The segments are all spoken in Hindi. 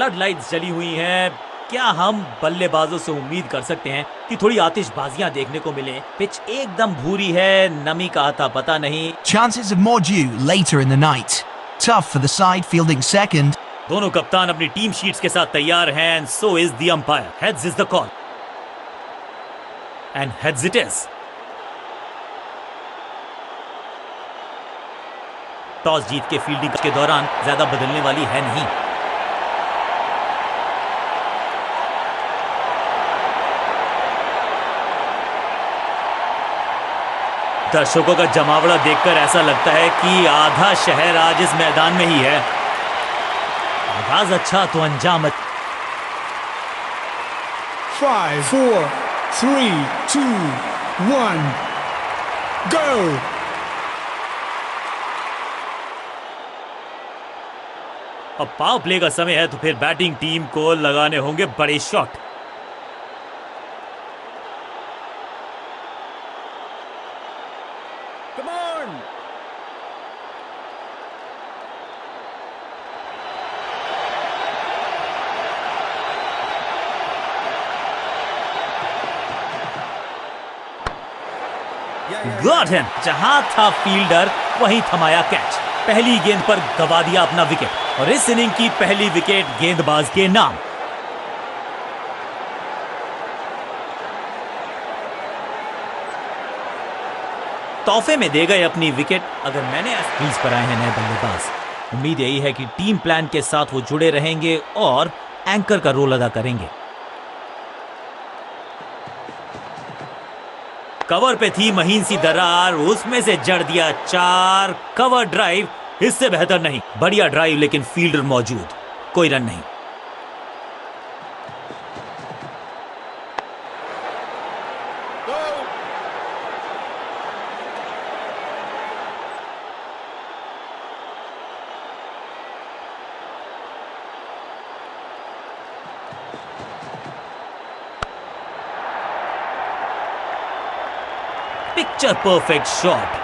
फ्लड लाइट्स जली हुई हैं। क्या हम बल्लेबाजों से उम्मीद कर सकते हैं कि थोड़ी आतिशबाजियां देखने को मिले? पिच एकदम भूरी है, नमी का आता पता नहीं। Chances of more dew later in the night. Tough for the side fielding second. दोनों कप्तान अपनी टीम शीट्स के साथ तैयार हैं and so is the umpire. Heads is the call. And heads it is. Toss जीत के फील्डिंग के दौरान ज्यादा बदलने वाली है नहीं। दर्शकों का जमावड़ा देखकर ऐसा लगता है कि आधा शहर आज इस मैदान में ही है। आगाज अच्छा तो अंजाम। 5, 4, 3, 2, 1, go! अब पावर प्ले का समय है तो फिर बैटिंग टीम को लगाने होंगे बड़े shot. Come on! Got him. जहां था फील्डर वहीं थमाया कैच। पहली गेंद पर गवा दिया अपना विकेट और इस इनिंग की पहली विकेट गेंदबाज के नाम। तोहफे में दे गए अपनी विकेट। अगर मैंने क्रीज पर आए हैं नए बल्लेबाज, उम्मीद यही है कि टीम प्लान के साथ वो जुड़े रहेंगे और एंकर का रोल अदा करेंगे। कवर पे थी महीन सी दरार, उसमें से जड़ दिया 4। कवर ड्राइव इससे बेहतर नहीं। बढ़िया ड्राइव लेकिन फील्डर मौजूद, कोई रन नहीं। Picture perfect shot.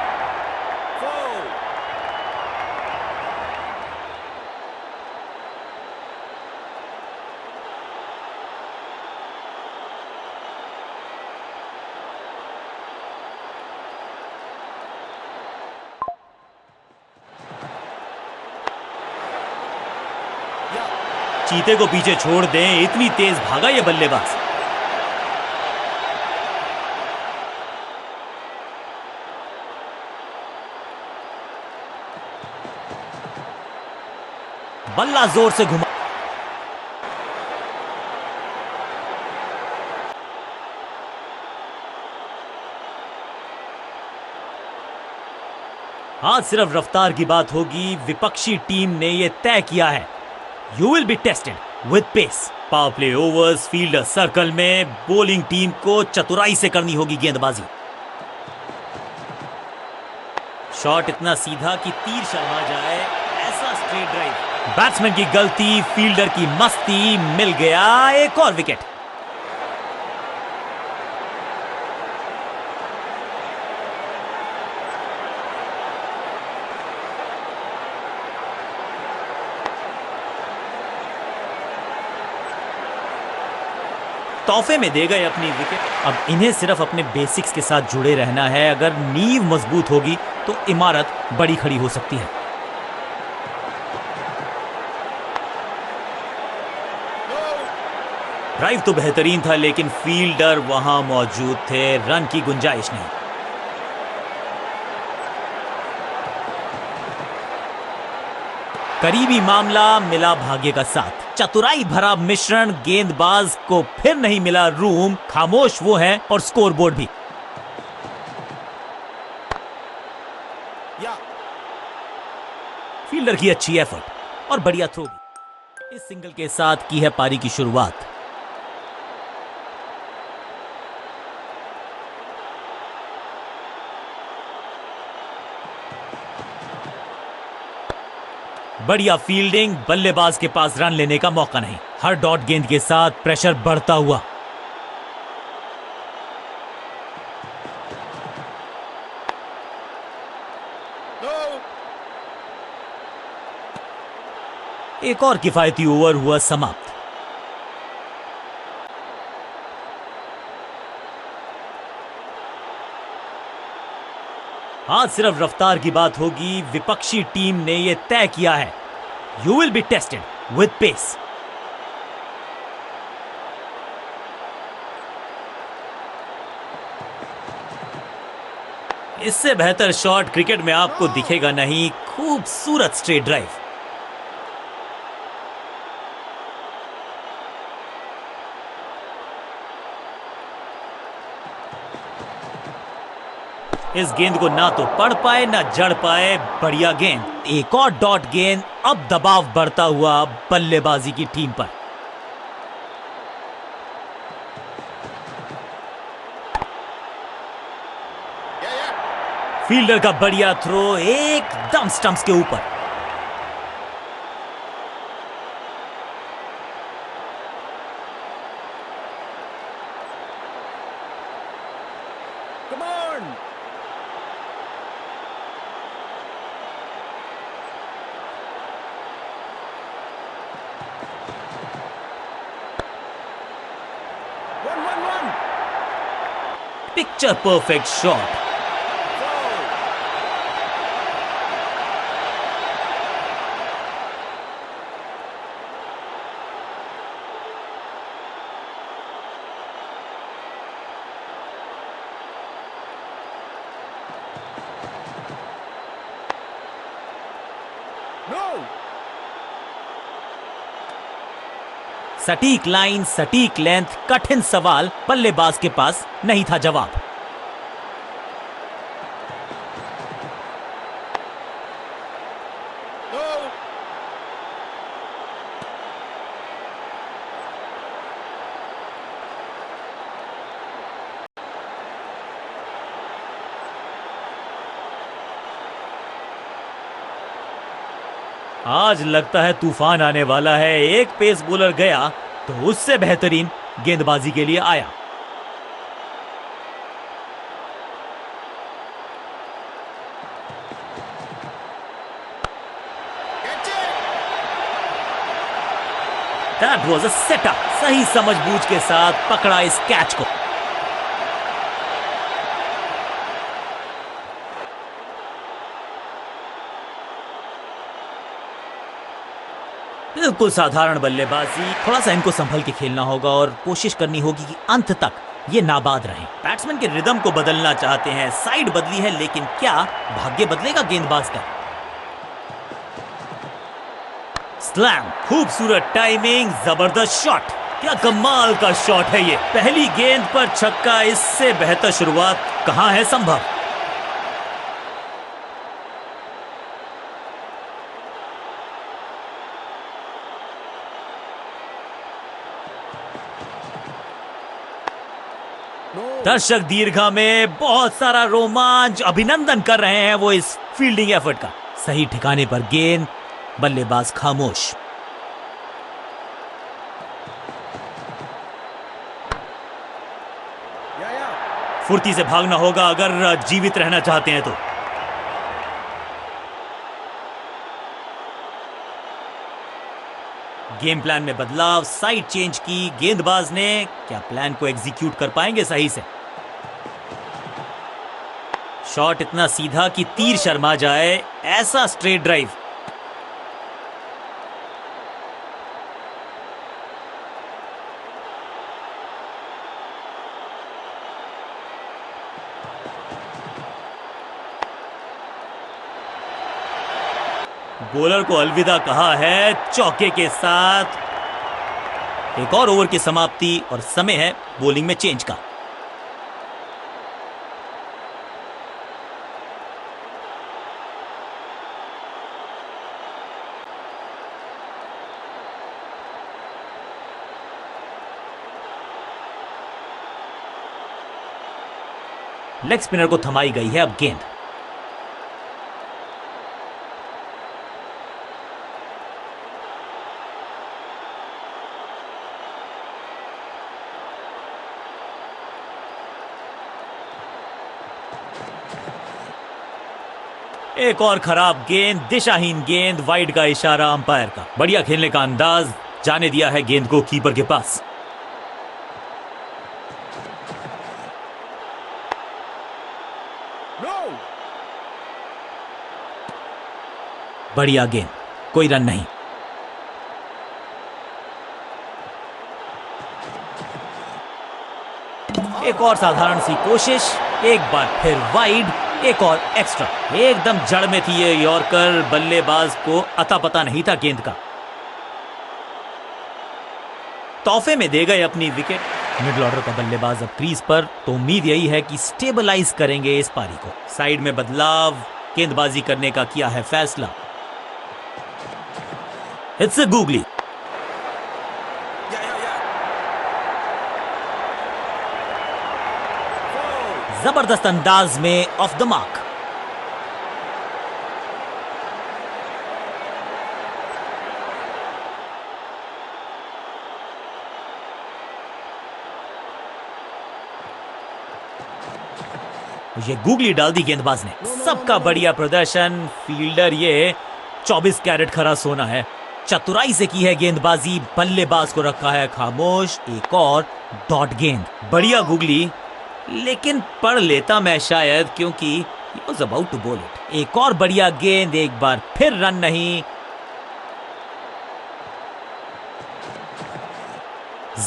चीते को पीछे छोड़ दें, इतनी तेज भागा ये बल्लेबाज। बल्ला जोर से घुमा। आज सिर्फ रफ्तार की बात होगी। विपक्षी टीम ने यह तय किया है, you will be tested with pace. Power play overs, fielder circle में। बॉलिंग टीम को चतुराई से करनी होगी गेंदबाजी। शॉट इतना सीधा कि तीर शर्मा जाए, ऐसा स्ट्रेट ड्राइव। बैट्समैन की गलती, फील्डर की मस्ती, मिल गया एक और विकेट। तोहफे में दे गए अपनी विकेट। अब इन्हें सिर्फ अपने बेसिक्स के साथ जुड़े रहना है। अगर नींव मजबूत होगी तो इमारत बड़ी खड़ी हो सकती है। ड्राइव तो बेहतरीन था लेकिन फील्डर वहां मौजूद थे, रन की गुंजाइश नहीं। करीबी मामला, मिला भाग्य का साथ। चतुराई भरा मिश्रण, गेंदबाज को फिर नहीं मिला रूम। खामोश वो है और स्कोरबोर्ड भी। फील्डर की अच्छी एफर्ट और बढ़िया थ्रो भी। इस सिंगल के साथ की है पारी की शुरुआत। बढ़िया फील्डिंग, बल्लेबाज के पास रन लेने का मौका नहीं। हर डॉट गेंद के साथ प्रेशर बढ़ता हुआ। एक और किफायती ओवर हुआ समाप्त। आज सिर्फ रफ्तार की बात होगी। विपक्षी टीम ने यह तय किया है, you will be tested with pace. इससे बेहतर शॉट क्रिकेट में आपको दिखेगा नहीं। खूबसूरत स्ट्रेट ड्राइव। इस गेंद को ना तो पढ़ पाए ना जड़ पाए। बढ़िया गेंद। एक और डॉट गेंद। अब दबाव बढ़ता हुआ बल्लेबाजी की टीम पर। फील्डर का बढ़िया थ्रो एकदम स्टंप्स के ऊपर। Come on! One. Picture perfect shot. No! सटीक लाइन, सटीक लेंथ, कठिन सवाल। बल्लेबाज के पास नहीं था जवाब। No! आज लगता है तूफान आने वाला है। एक पेस बॉलर गया तो उससे बेहतरीन गेंदबाजी के लिए आया। Catch it! That was a setup. सही समझबूझ के साथ पकड़ा इस कैच को। बिल्कुल साधारण बल्लेबाजी। थोड़ा सा इनको संभल के खेलना होगा और कोशिश करनी होगी कि अंत तक ये नाबाद रहें। बैट्समैन के रिदम को बदलना चाहते हैं। साइड बदली है, लेकिन क्या भाग्य बदलेगा गेंदबाज का? स्लैम। खूबसूरत टाइमिंग, जबरदस्त शॉट। क्या कमाल का शॉट है ये। पहली गेंद पर छक्का। इससे बेहतर शुरुआत कहां है संभव। No! दर्शक दीर्घा में बहुत सारा रोमांच। अभिनंदन कर रहे हैं वो इस फील्डिंग एफर्ट का। सही ठिकाने पर गेंद। बल्लेबाज खामोश। Yeah. फुर्ती से भागना होगा अगर जीवित रहना चाहते हैं तो। गेम प्लान में बदलाव, साइड चेंज की गेंदबाज ने। क्या प्लान को एग्जीक्यूट कर पाएंगे सही से? शॉट इतना सीधा कि तीर शर्मा जाए। ऐसा स्ट्रेट ड्राइव। बॉलर को अलविदा कहा है चौके के साथ। एक और ओवर की समाप्ति और समय है बॉलिंग में चेंज का। लेग स्पिनर को थमाई गई है अब गेंद। एक और खराब गेंद, दिशाहीन गेंद, वाइड का इशारा अंपायर का। बढ़िया खेलने का अंदाज, जाने दिया है गेंद को कीपर के पास। No. बढ़िया गेंद, कोई रन नहीं। एक और साधारण सी कोशिश, एक बार फिर वाइड, एक और एक्स्ट्रा। एकदम जड़ में थी ये यॉर्कर, बल्लेबाज को अता पता नहीं था गेंद का। तोहफे में दे गए अपनी विकेट। मिडिल ऑर्डर का बल्लेबाज अब क्रीज पर, तो उम्मीद यही है कि स्टेबलाइज करेंगे इस पारी को। साइड में बदलाव, गेंदबाजी करने का किया है फैसला। It's a googly. जबरदस्त अंदाज में ऑफ द मार्क। ये गूगली डाल दी गेंदबाज ने। सबका बढ़िया प्रदर्शन। फील्डर ये 24 कैरेट खरा सोना है। चतुराई से की है गेंदबाजी, बल्लेबाज को रखा है खामोश। एक और डॉट गेंद, बढ़िया गूगली, लेकिन पढ़ लेता मैं शायद, क्योंकि he was about to bowl it। एक और बढ़िया गेंद, एक बार फिर रन नहीं।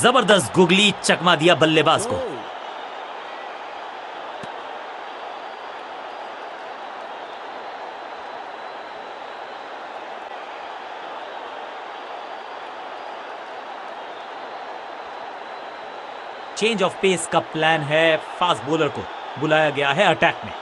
जबरदस्त गूगली, चकमा दिया बल्लेबाज को। चेंज ऑफ पेस का प्लान है। फास्ट बॉलर को बुलाया गया है अटैक में।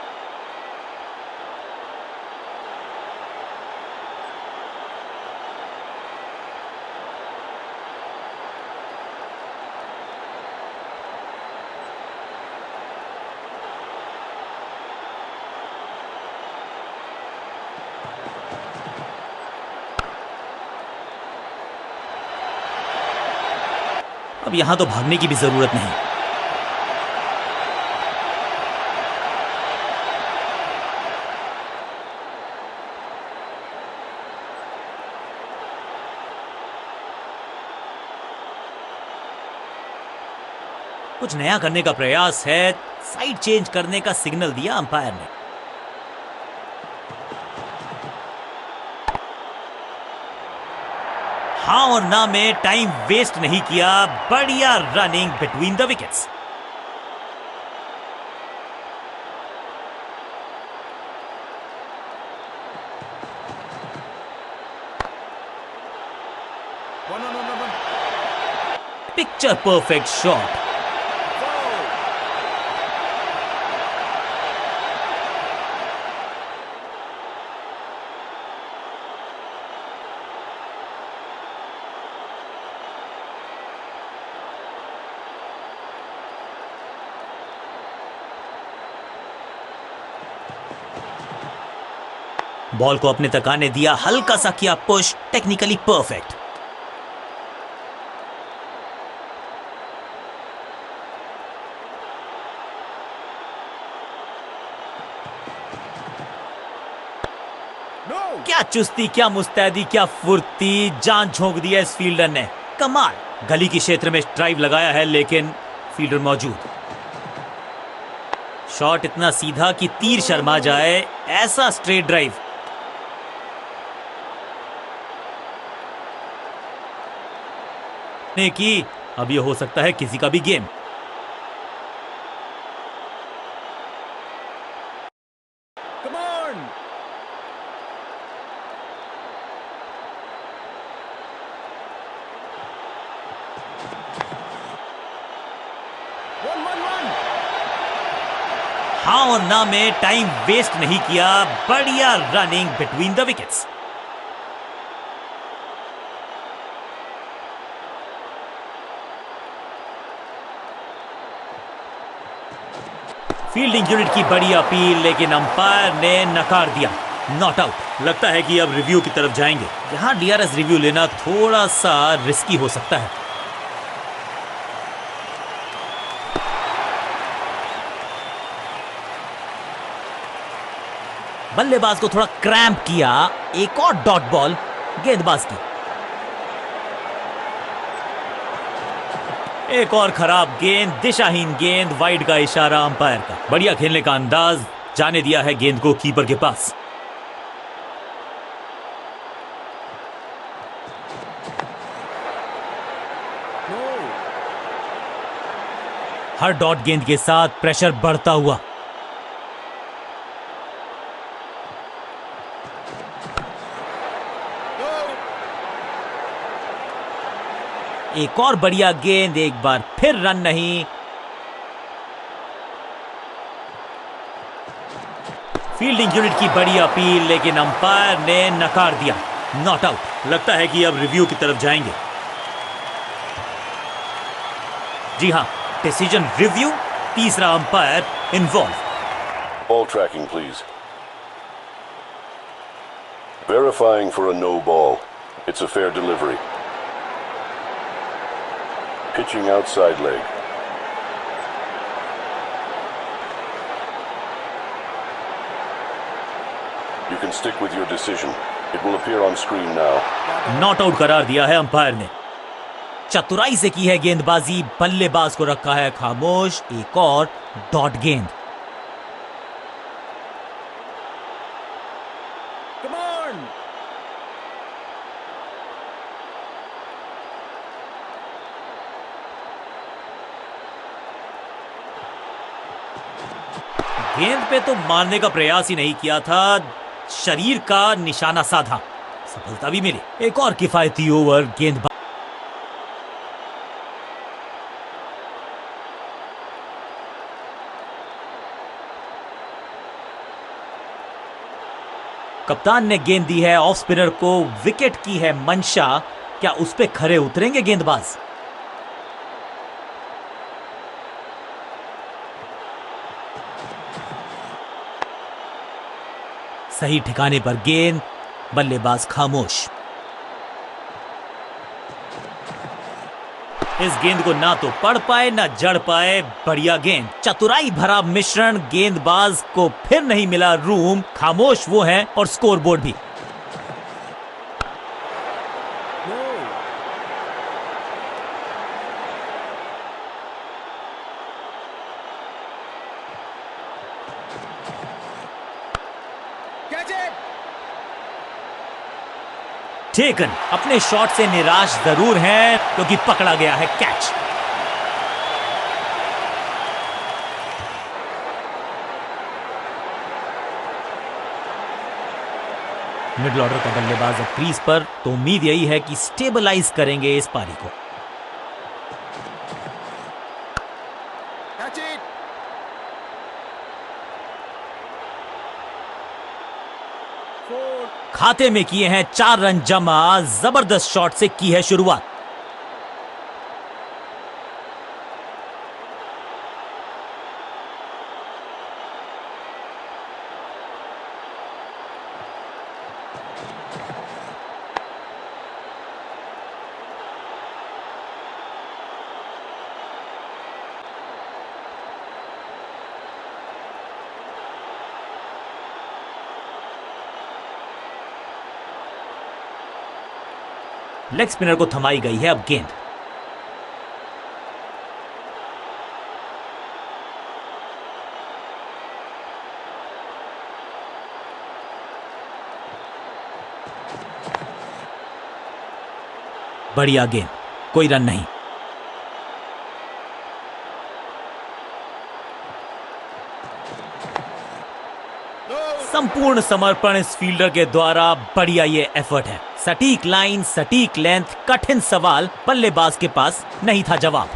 अब यहां तो भागने की भी जरूरत नहीं। कुछ नया करने का प्रयास है। साइड चेंज करने का सिग्नल दिया अंपायर ने। हाँ और ना में टाइम वेस्ट नहीं किया। बढ़िया running between the wickets. Picture perfect shot. Ball को अपने तक आने दिया, हल्का सा किया पुश, टेक्निकली परफेक्ट। No. क्या चुस्ती, क्या मुस्तैदी, क्या फुर्ती, जान झोंक दिया इस फील्डर ने। कमाल। गली के क्षेत्र में ड्राइव लगाया है, लेकिन फील्डर मौजूद। शॉट इतना सीधा कि तीर शर्मा जाए, ऐसा स्ट्रेट ड्राइव। ने की, अब यह हो सकता है किसी का भी गेम। Come on. One. हाँ और ना में टाइम वेस्ट नहीं किया। बढ़िया running between the wickets. Fielding unit की बड़ी अपील, लेकिन अंपायर ने नकार दिया। Not out. लगता है कि अब रिव्यू की तरफ जाएंगे। यहां डीआरएस रिव्यू लेना थोड़ा सा रिस्की हो सकता है। बल्लेबाज को थोड़ा क्रैम्प किया। एक और डॉट बॉल गेंदबाज की। एक और खराब गेंद, दिशाहीन गेंद, वाइड का इशारा अंपायर का। बढ़िया खेलने का अंदाज, जाने दिया है गेंद को कीपर के पास। No. हर डॉट गेंद के साथ प्रेशर बढ़ता हुआ। No. एक और बढ़िया गेंद, एक बार फिर रन नहीं। फील्डिंग यूनिट की बड़ी अपील, लेकिन अंपायर ने नकार दिया। Not out. लगता है कि अब रिव्यू की तरफ जाएंगे। जी हां, डिसीजन रिव्यू। तीसरा umpire involve. Ball tracking, please. Verifying for a no ball. It's a fair delivery. Pitching outside leg. You can stick with your decision. It will appear on screen now. Not out करार दिया है अंपायर ने। चतुराई से की है गेंदबाजी, बल्लेबाज को रखा है खामोश। एक और डॉट गेंद। Come on. गेंद पे तो मारने का प्रयास ही नहीं किया था, शरीर का निशाना साधा। सफलता भी मिली। एक और किफायती ओवर गेंदबाज। कप्तान ने गेंद दी है ऑफ स्पिनर को। विकेट की है मंशा। क्या उस पे खरे उतरेंगे गेंदबाज? सही ठिकाने पर गेंद, बल्लेबाज खामोश। इस गेंद को ना तो पढ़ पाए ना जड़ पाए। बढ़िया गेंद, चतुराई भरा मिश्रण। गेंदबाज को फिर नहीं मिला रूम। खामोश वो है और स्कोरबोर्ड भी। No. Catch it. टेकन। अपने शॉट से निराश जरूर हैं क्योंकि पकड़ा गया है कैच। मिडिल ऑर्डर का बल्लेबाज अब क्रीज पर, तो उम्मीद यही है कि स्टेबलाइज करेंगे इस पारी को। Catch it. Four. खाते में किए हैं 4 रन जमा। जबरदस्त शॉट से की है शुरुआत। लेग स्पिनर को थमाई गई है अब गेंद। बढ़िया गेंद, कोई रन नहीं। संपूर्ण समर्पण इस फील्डर के द्वारा। बढ़िया ये एफर्ट है। सटीक लाइन, सटीक लेंथ, कठिन सवाल, बल्लेबाज के पास नहीं था जवाब।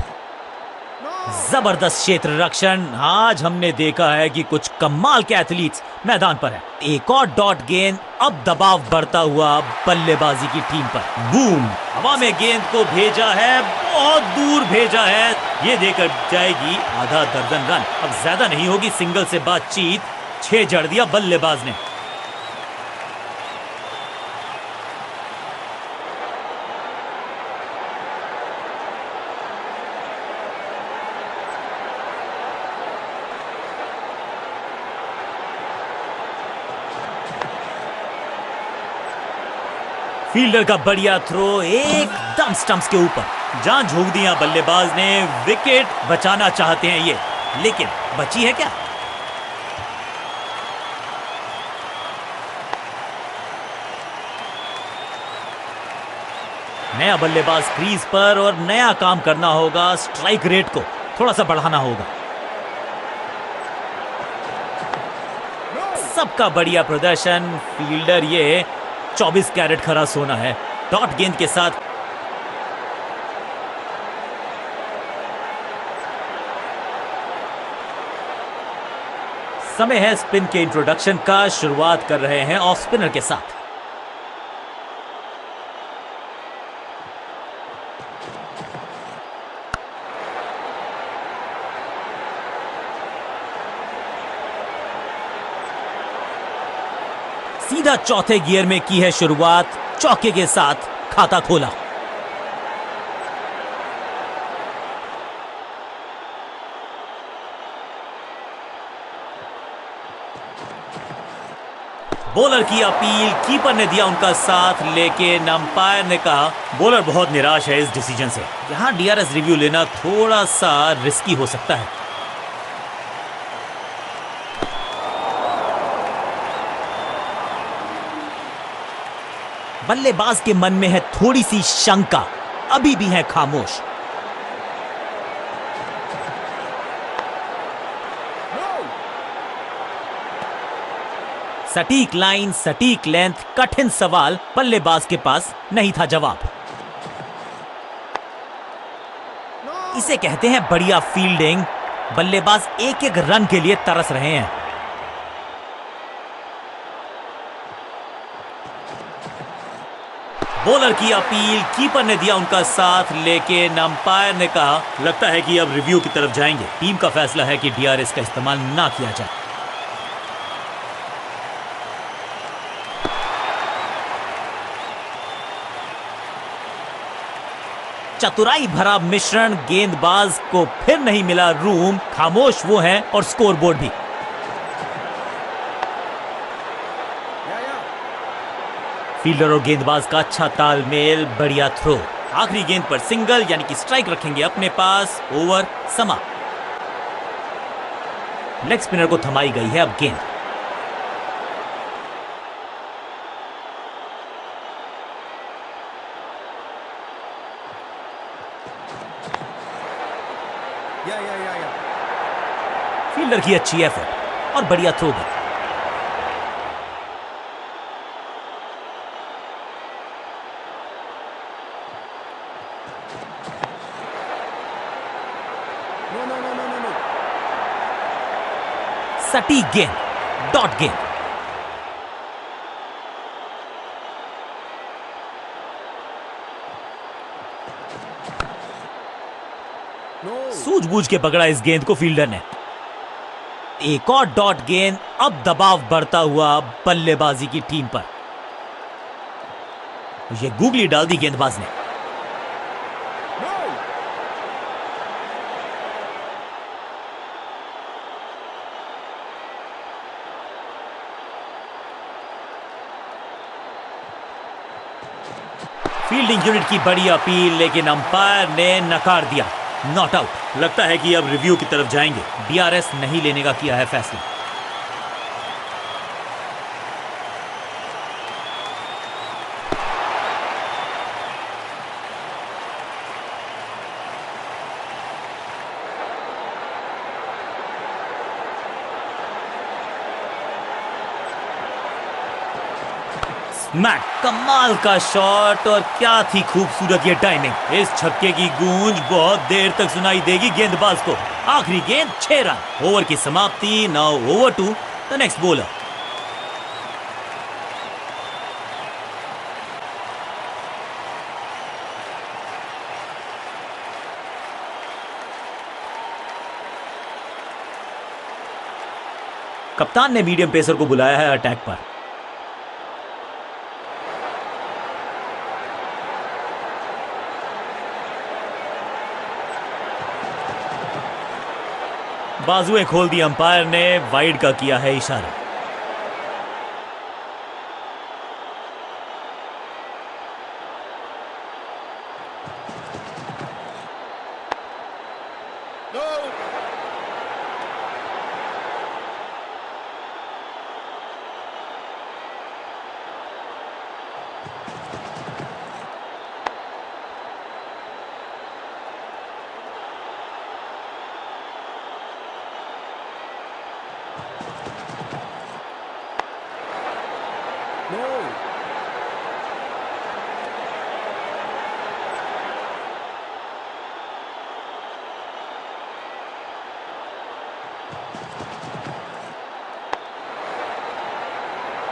जबरदस्त क्षेत्र रक्षण। आज हमने देखा है कि कुछ कमाल के एथलीट्स मैदान पर हैं। एक और डॉट गेंद। अब दबाव बढ़ता हुआ बल्लेबाजी की टीम पर। बूम, हवा में गेंद को भेजा है, बहुत दूर भेजा है। ये देकर जाएगी आधा दर्जन रन। अब ज्यादा नहीं होगी सिंगल से बातचीत। 6 जड़ दिया बल्लेबाज ने। फील्डर का बढ़िया थ्रो एकदम स्टंप्स के ऊपर। जान झोंक दिया बल्लेबाज ने, विकेट बचाना चाहते हैं ये, लेकिन बची है क्या? नया बल्लेबाज क्रीज पर और नया काम करना होगा। स्ट्राइक रेट को थोड़ा सा बढ़ाना होगा। सबका बढ़िया प्रदर्शन। फील्डर ये 24 कैरेट खरा सोना है। डॉट गेंद के साथ समय है स्पिन के इंट्रोडक्शन का। शुरुआत कर रहे हैं ऑफ स्पिनर के साथ। सीधा चौथे गियर में की है शुरुआत। चौके के साथ खाता खोला। बॉलर की अपील, कीपर ने दिया उनका साथ, लेकिन अंपायर ने कहा बॉलर बहुत निराश है इस डिसीजन से। यहां डीआरएस रिव्यू लेना थोड़ा सा रिस्की हो सकता है। बल्लेबाज के मन में है थोड़ी सी शंका, अभी भी है खामोश। सटीक लाइन, सटीक लेंथ, कठिन सवाल, बल्लेबाज के पास नहीं था जवाब। इसे कहते हैं बढ़िया फील्डिंग। बल्लेबाज एक एक रन के लिए तरस रहे हैं। बॉलर की अपील, कीपर ने दिया उनका साथ, लेकिन अंपायर ने कहा लगता है कि अब रिव्यू की तरफ जाएंगे। टीम का फैसला है कि डीआरएस का इस्तेमाल ना किया जाए। चतुराई भरा मिश्रण। गेंदबाज को फिर नहीं मिला रूम। खामोश वो हैं और स्कोरबोर्ड भी। फील्डर और गेंदबाज का अच्छा तालमेल, बढ़िया थ्रो। आखिरी गेंद पर सिंगल यानी कि स्ट्राइक रखेंगे अपने पास। ओवर समाप्त। लेग स्पिनर को थमाई गई है अब गेंद। फील्डर की अच्छी एफर्ट और बढ़िया थ्रो भी। सटीक गेंद, डॉट गेंद। सूझबूझ के पकड़ा इस गेंद को फील्डर ने। एक और डॉट गेंद। अब दबाव बढ़ता हुआ बल्लेबाजी की टीम पर। ये गूगली डाल दी गेंदबाज ने। फील्डिंग यूनिट की बड़ी अपील, लेकिन अंपायर ने नकार दिया। Not out. लगता है कि अब रिव्यू की तरफ जाएंगे। डीआरएस नहीं लेने का किया है फैसला। स्मैक, कमाल का शॉट और क्या थी खूबसूरत ये टाइमिंग। इस छक्के की गूंज बहुत देर तक सुनाई देगी गेंदबाज को। आखिरी गेंद 6 रन। ओवर की समाप्ति। Now over to the next bowler. कप्तान ने मीडियम पेसर को बुलाया है अटैक पर। बाजुएं खोल दी अंपायर ने। वाइड का किया है इशारा। No.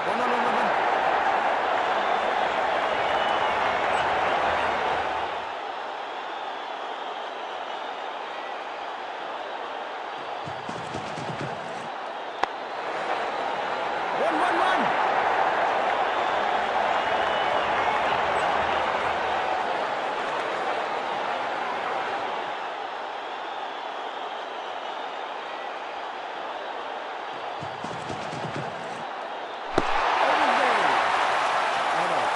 One, one, one, one, one. One, one, one. Out of.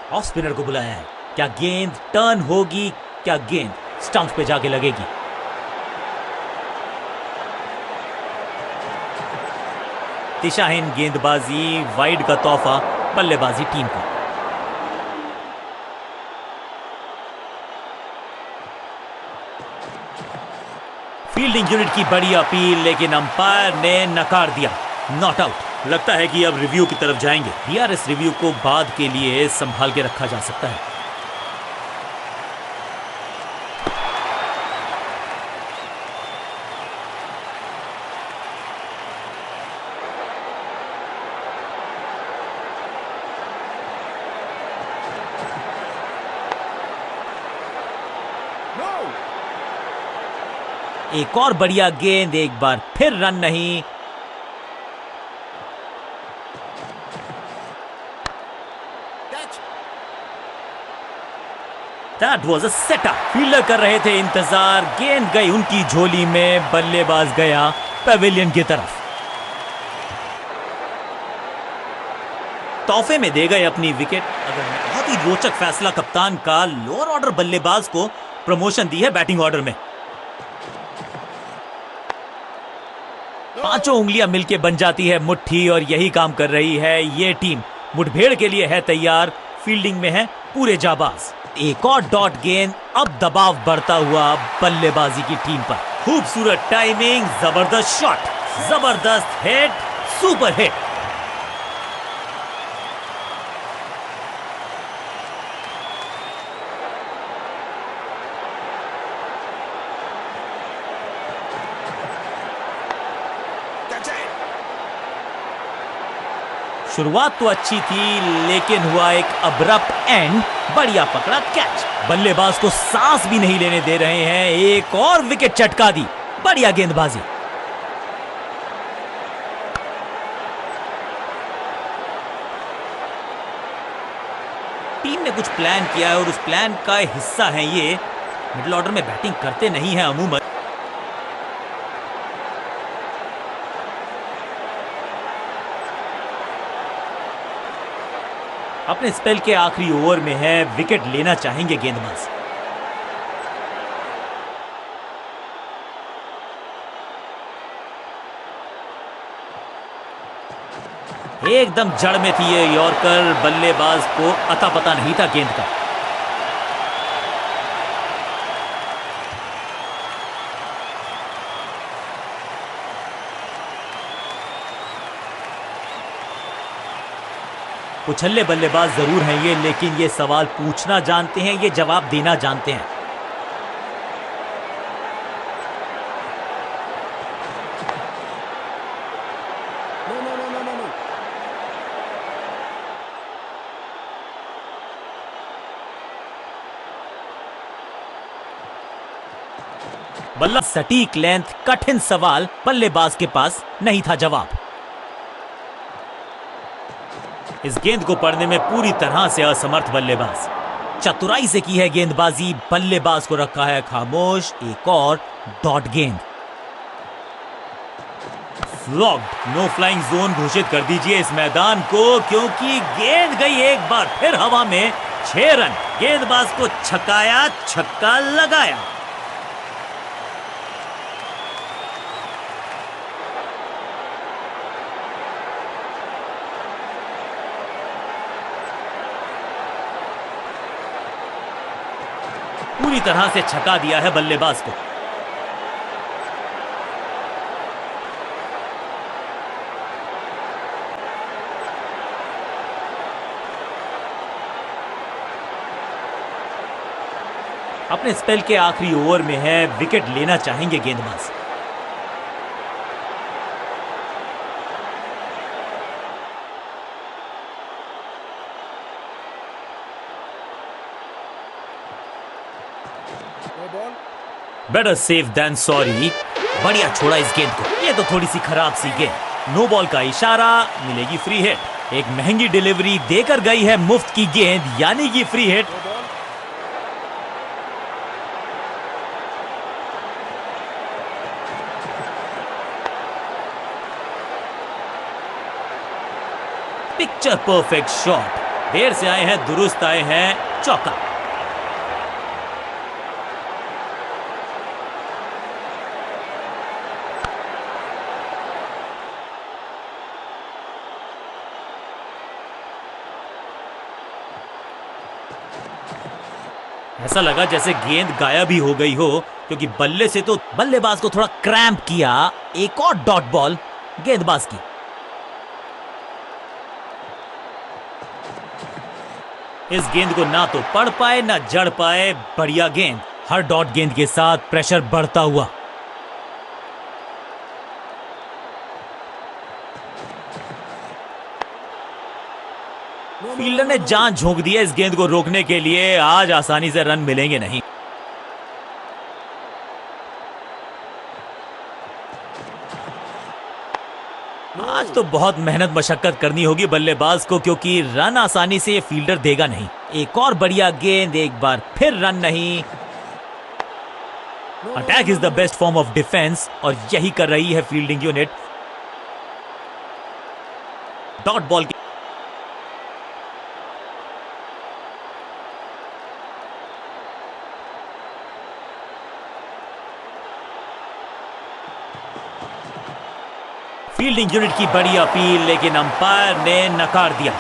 Off spinner को बुलाया है। क्या गेंद टर्न होगी? क्या गेंद स्टंप पे जाके लगेगी? दिशाहीन गेंदबाजी, वाइड का तोहफा बल्लेबाजी टीम को। फील्डिंग यूनिट की बड़ी अपील, लेकिन अंपायर ने नकार दिया। Not out. लगता है कि अब रिव्यू की तरफ जाएंगे। डीआरएस रिव्यू को बाद के लिए संभाल के रखा जा सकता है। No. एक और बढ़िया गेंद, एक बार फिर रन नहीं। Catch. That was a setup. Fielder कर रहे थे इंतजार, गेंद गई उनकी झोली में, बल्लेबाज गया पवेलियन की तरफ। तोहफे में दे गए अपनी विकेट। अगर बहुत ही रोचक फैसला कप्तान का, लोअर ऑर्डर बल्लेबाज को प्रमोशन दी है बैटिंग ऑर्डर में। पांचों उंगलियां मिलके बन जाती है मुट्ठी, और यही काम कर रही है ये टीम। मुठभेड़ के लिए है तैयार, फील्डिंग में है पूरे जाबाज। एक और डॉट गेंद, अब दबाव बढ़ता हुआ बल्लेबाजी की टीम पर। खूबसूरत टाइमिंग, जबरदस्त शॉट, जबरदस्त hit, super hit. Catch it. शुरुआत तो अच्छी थी, लेकिन हुआ एक अब्रप्ट एंड। बढ़िया पकड़ा कैच, बल्लेबाज को सांस भी नहीं लेने दे रहे हैं। एक और विकेट चटका दी, बढ़िया गेंदबाजी। टीम ने कुछ प्लान किया है और उस प्लान का हिस्सा है ये। मिडिल ऑर्डर में बैटिंग करते नहीं है अमूमन। अपने स्पेल के आखिरी ओवर में है, विकेट लेना चाहेंगे गेंदबाज। एकदम जड़ में थी ये यॉर्कर, बल्लेबाज को अता पता नहीं था गेंद का। उछल्ले बल्लेबाज जरूर हैं ये, लेकिन ये सवाल पूछना जानते हैं, ये जवाब देना जानते हैं। No, no, no, no, no, no. बल्ला सटीक लेंथ, कठिन सवाल, बल्लेबाज के पास नहीं था जवाब। इस गेंद को पढ़ने में पूरी तरह से असमर्थ बल्लेबाज। चतुराई से की है गेंदबाजी, बल्लेबाज को रखा है खामोश। एक और डॉट गेंद। फ्लॉग्ड। नो फ्लाइंग जोन घोषित कर दीजिए इस मैदान को, क्योंकि गेंद गई एक बार फिर हवा में। 6 रन। गेंदबाज को छकाया, छक्का लगाया। पूरी तरह से छका दिया है बल्लेबाज को। अपने स्पेल के आखिरी ओवर में है, विकेट लेना चाहेंगे गेंदबाज। No ball. Better safe than sorry. बढ़िया छोड़ा इस गेंद को। ये तो थोड़ी सी खराब सी गेंद। नो बॉल का इशारा, मिलेगी फ्री हिट। एक महंगी डिलीवरी देकर गई है मुफ्त की गेंद, यानी कि free hit. No ball. Picture perfect shot. देर से आए हैं, दुरुस्त आए हैं, चौका। ऐसा लगा जैसे गेंद गायब ही हो गई हो, क्योंकि बल्ले से तो बल्लेबाज को थोड़ा क्रैम्प किया। एक और डॉट बॉल गेंदबाज की। इस गेंद को ना तो पढ़ पाए ना जड़ पाए। बढ़िया गेंद। हर डॉट गेंद के साथ प्रेशर बढ़ता हुआ। फील्डर ने जान झोंक दी है इस गेंद को रोकने के लिए। आज आसानी से रन मिलेंगे नहीं। आज तो बहुत मेहनत मशक्कत करनी होगी बल्लेबाज को, क्योंकि रन आसानी से ये फील्डर देगा नहीं। एक और बढ़िया गेंद, एक बार फिर रन नहीं। Attack is the best form of defence, और यही कर रही है फील्डिंग यूनिट। डॉट बॉल की फील्डिंग यूनिट की बड़ी अपील, लेकिन अंपायर ने नकार दिया।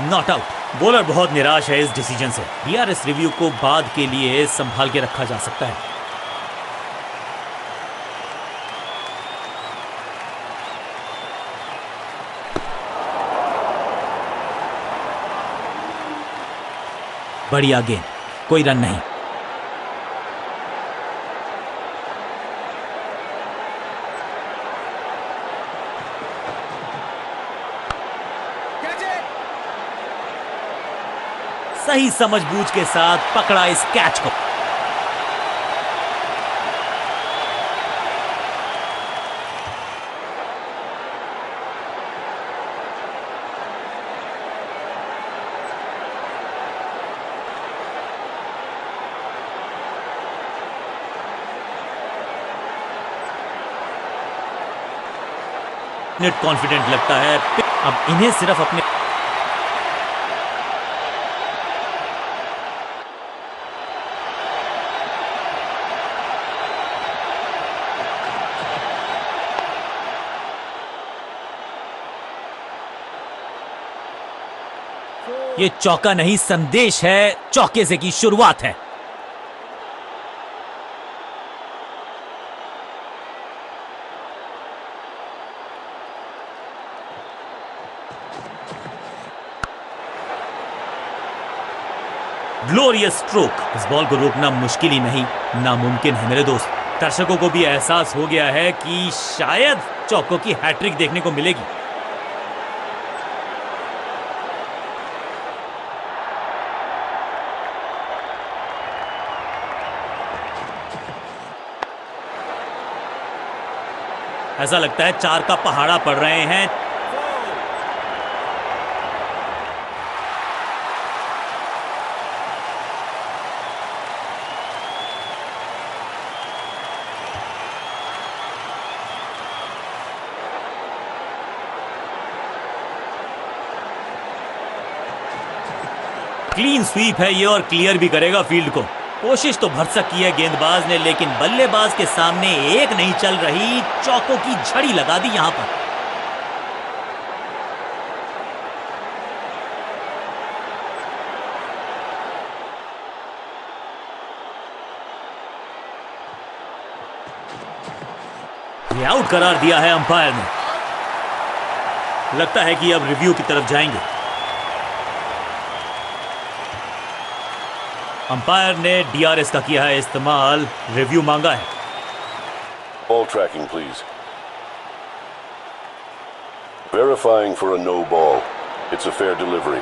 Not out. बॉलर बहुत निराश है इस डिसीजन से। डीआरएस रिव्यू को बाद के लिए संभाल के रखा जा सकता है। बढ़िया गेंद, कोई रन नहीं। सही समझबूझ के साथ पकड़ा इस कैच को। कॉन्फिडेंट लगता है। अब इन्हें सिर्फ अपने ये चौका नहीं, संदेश है। चौके से की शुरुआत है। Glorious stroke. इस बॉल को रोकना मुश्किल ही नहीं, नामुमकिन है मेरे दोस्त। दर्शकों को भी एहसास हो गया है कि शायद चौकों की हैट्रिक देखने को मिलेगी। ऐसा लगता है 4 का पहाड़ा पड़ रहे हैं। क्लीन स्वीप है ये और क्लियर भी करेगा फील्ड को। कोशिश तो भरसक की है गेंदबाज ने, लेकिन बल्लेबाज के सामने एक नहीं चल रही, चौकों की झड़ी लगा दी यहां पर। ये आउट करार दिया है अंपायर ने। लगता है कि अब रिव्यू की तरफ जाएंगे। अंपायर ने डीआरएस का किया है इस्तेमाल, रिव्यू मांगा है। Ball tracking, please. Verifying for a no ball. It's a fair delivery.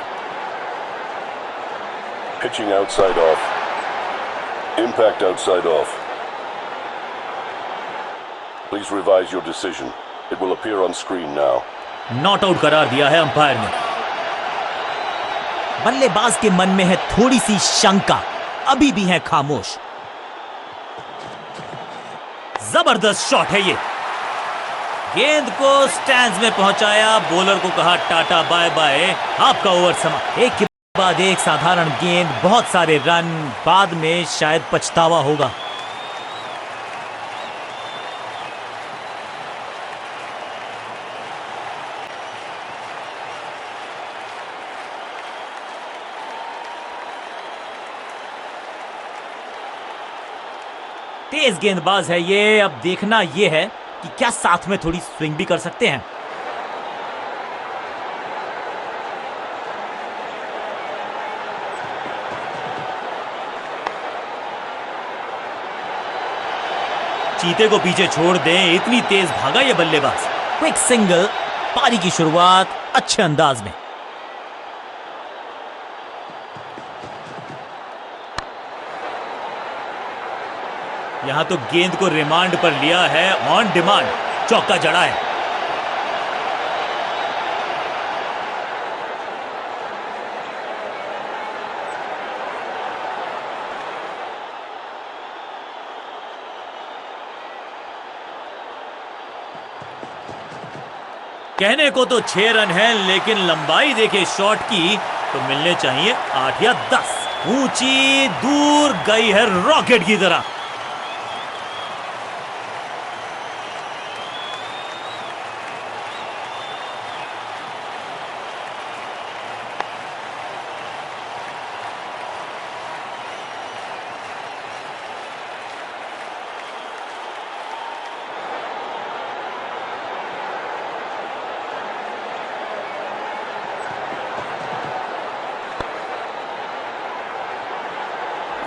Pitching outside off. Impact outside off. Please revise your decision. It will appear on screen now. Not out करार दिया है अंपायर ने। बल्लेबाज के मन में है थोड़ी सी शंका, अभी भी है खामोश। जबरदस्त शॉट है ये, गेंद को स्टैंड्स में पहुंचाया, बॉलर को कहा टाटा बाय बाय, आपका ओवर समाप्त। एक के बाद एक साधारण गेंद, बहुत सारे रन, बाद में शायद पछतावा होगा। तेज गेंदबाज है ये, अब देखना ये है कि क्या साथ में थोड़ी स्विंग भी कर सकते हैं। चीते को पीछे छोड़ दें, इतनी तेज भागा ये बल्लेबाज। क्विक सिंगल, पारी की शुरुआत अच्छे अंदाज में। यहां तो गेंद को रिमांड पर लिया है, ऑन डिमांड, चौका जड़ा है। कहने को तो 6 रन है, लेकिन लंबाई देखे शॉट की तो मिलने चाहिए 8 या 10। ऊंची दूर गई है रॉकेट की तरह।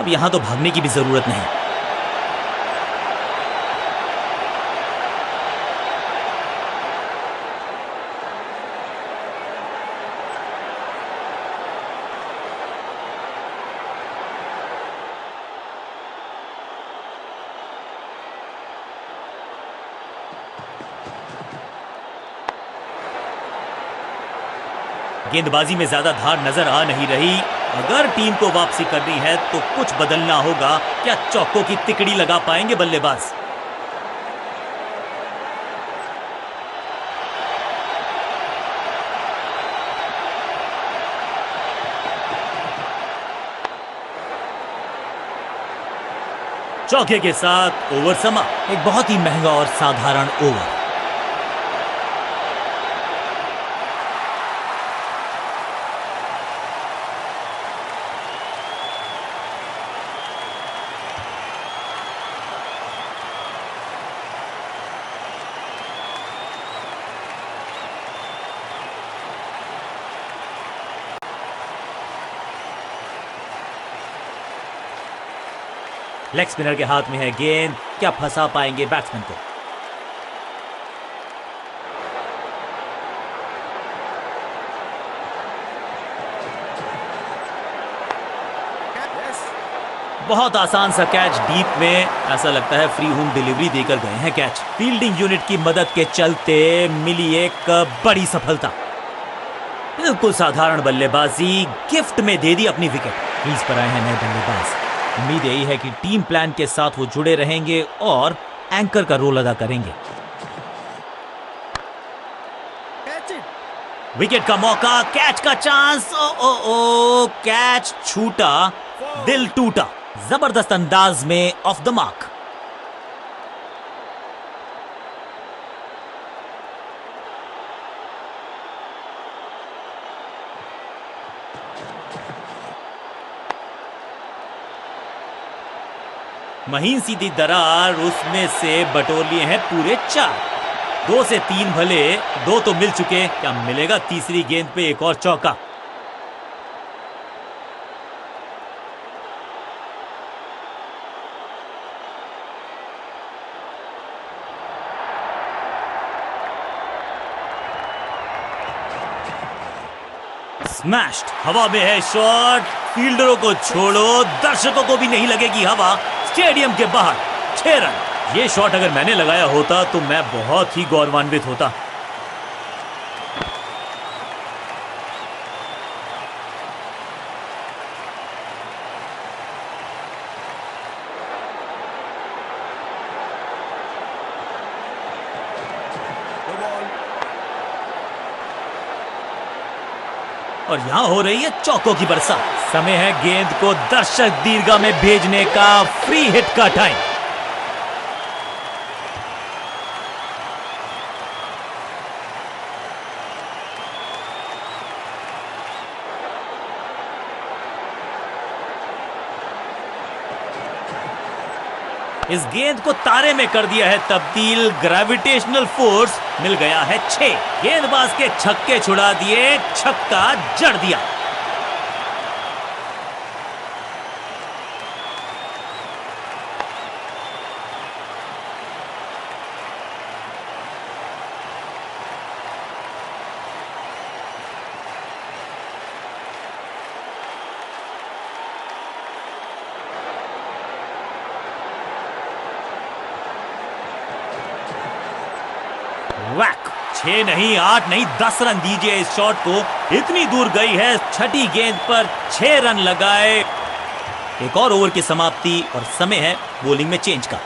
अब यहां तो भागने की भी जरूरत नहीं। गेंदबाजी में ज्यादा धार नजर आ नहीं रही। अगर टीम को वापसी करनी है तो कुछ बदलना होगा। क्या चौकों की तिकड़ी लगा पाएंगे बल्लेबाज? चौके के साथ ओवर समाप्त। एक बहुत ही महंगा और साधारण ओवर। लेग स्पिनर के हाथ में है गेंद, क्या फंसा पाएंगे बैट्समैन को? बहुत आसान सा कैच डीप में, ऐसा लगता है फ्री होम डिलीवरी देकर गए हैं कैच। फील्डिंग यूनिट की मदद के चलते मिली एक बड़ी सफलता। बिल्कुल साधारण बल्लेबाजी, गिफ्ट में दे दी अपनी विकेट। क्रीज पर आए हैं नए बल्लेबाज। उम्मीद यही है कि टीम प्लान के साथ वो जुड़े रहेंगे और एंकर का रोल अदा करेंगे। विकेट का मौका, कैच का चांस, ओ ओ ओ, कैच छूटा, दिल टूटा। जबरदस्त अंदाज में ऑफ द मार्क। महीन सीधी दरार, उसमें से बटोर लिए हैं पूरे 4। 2 से 3 भले, 2 तो मिल चुके, क्या मिलेगा तीसरी गेंद पे एक और चौका? स्मैश्ड, हवा में है शॉट, फील्डरों को छोड़ो, दर्शकों को भी नहीं लगेगी हवा। स्टेडियम के बाहर 6 रन। ये शॉट अगर मैंने लगाया होता तो मैं बहुत ही गौरवान्वित होता। No ball. और यहां हो रही है चौकों की बरसात। समय है गेंद को दर्शक दीर्घा में भेजने का, फ्री हिट का टाइम। इस गेंद को तारे में कर दिया है तब्दील, ग्रेविटेशनल फोर्स मिल गया है 6। गेंदबाज के छक्के छुड़ा दिए, छक्का जड़ दिया। वैक, 6 नहीं, 8 नहीं, 10 रन दीजिए इस शॉट को। इतनी दूर गई है, छठी गेंद पर 6 रन लगाए। एक और ओवर की समाप्ति और समय है बॉलिंग में चेंज का।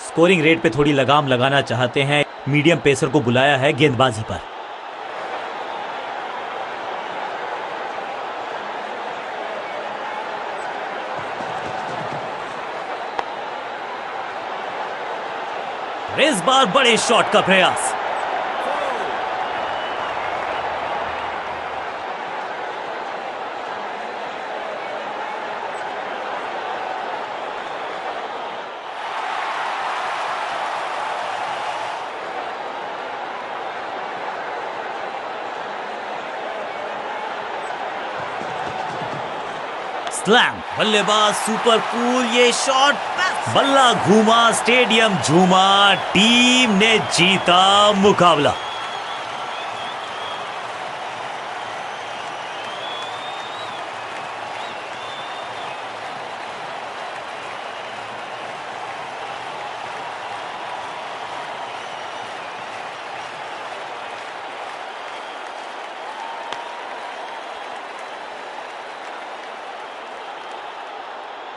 स्कोरिंग रेट पे थोड़ी लगाम लगाना चाहते हैं, मीडियम पेसर को बुलाया है गेंदबाजी पर। इस बार बड़े शॉट का प्रयास। स्लैम, बल्लेबाज सुपर कूल, ये शॉट, बल्ला घूमा, स्टेडियम झूमा, टीम ने जीता मुकाबला।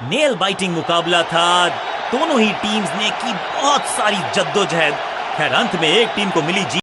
नेल बाइटिंग मुकाबला था, दोनों ही टीम्स ने की बहुत सारी जद्दोजहद। खैर अंत में एक टीम को मिली जीत।